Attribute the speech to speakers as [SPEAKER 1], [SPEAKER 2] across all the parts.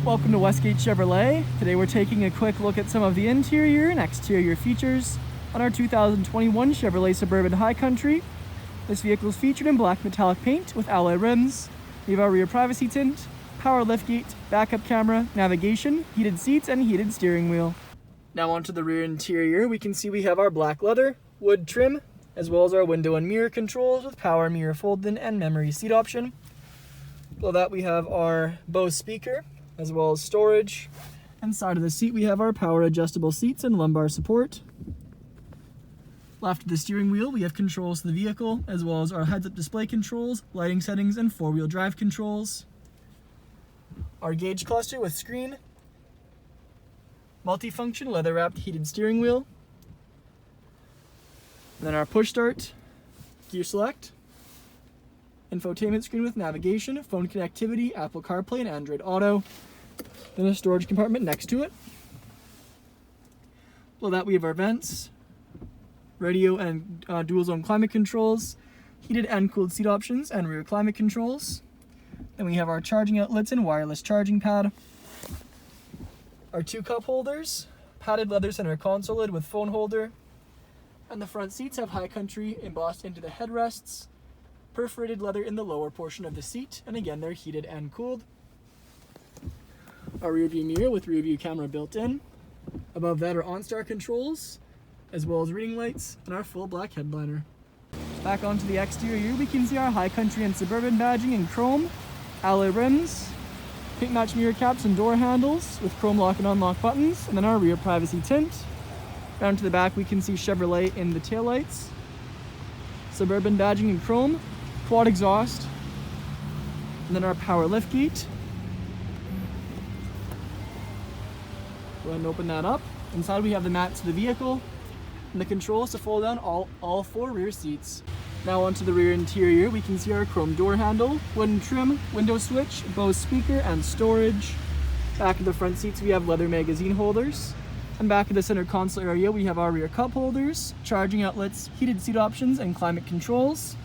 [SPEAKER 1] Welcome to Westgate Chevrolet. Today we're taking a quick look at some of the interior and exterior features on our 2021 Chevrolet Suburban High Country. This vehicle is featured in black metallic paint with alloy rims. We have our rear privacy tint, power liftgate, backup camera, navigation, heated seats, and heated steering wheel. Now onto the rear interior, we can see we have our black leather, wood trim, as well as our window and mirror controls with power mirror fold-in and memory seat option. Below that we have our Bose speaker, as well as storage. Inside of the seat we have our power adjustable seats and lumbar support. Left of the steering wheel we have controls to the vehicle, as well as our heads-up display controls, lighting settings, and four-wheel drive controls. Our gauge cluster with screen, multifunction leather-wrapped heated steering wheel, and then our push start, gear select, infotainment screen with navigation, phone connectivity, Apple CarPlay, and Android Auto. Then a storage compartment next to it. Below that we have our vents, radio and dual zone climate controls, heated and cooled seat options, and rear climate controls. Then we have our charging outlets and wireless charging pad. Our two cup holders, padded leather center console lid with phone holder, and the front seats have High Country embossed into the headrests, perforated leather in the lower portion of the seat, and again they're heated and cooled. Our rear view mirror with rear view camera built in. Above that are OnStar controls, as well as reading lights, and our full black headliner. Back onto the exterior, we can see our High Country and Suburban badging in chrome, alloy rims, pink match mirror caps and door handles with chrome lock and unlock buttons, and then our rear privacy tint. Down to the back we can see Chevrolet in the taillights, Suburban badging in chrome, quad exhaust, and then our power liftgate. Go ahead and open that up. Inside we have the mats to the vehicle and the controls to fold down all four rear seats. Now onto the rear interior, we can see our chrome door handle, wooden trim, window switch, Bose speaker, and storage. Back of the front seats we have leather magazine holders. And back of the center console area we have our rear cup holders, charging outlets, heated seat options, and climate controls.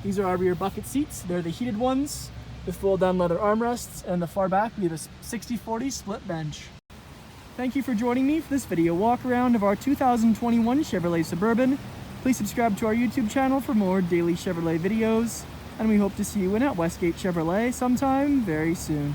[SPEAKER 1] These are our rear bucket seats. They're the heated ones with fold down leather armrests, and in the far back we have a 60/40 split bench. Thank you for joining me for this video walk around of our 2021 Chevrolet Suburban. Please subscribe to our YouTube channel for more daily Chevrolet videos, and we hope to see you in at Westgate Chevrolet sometime very soon.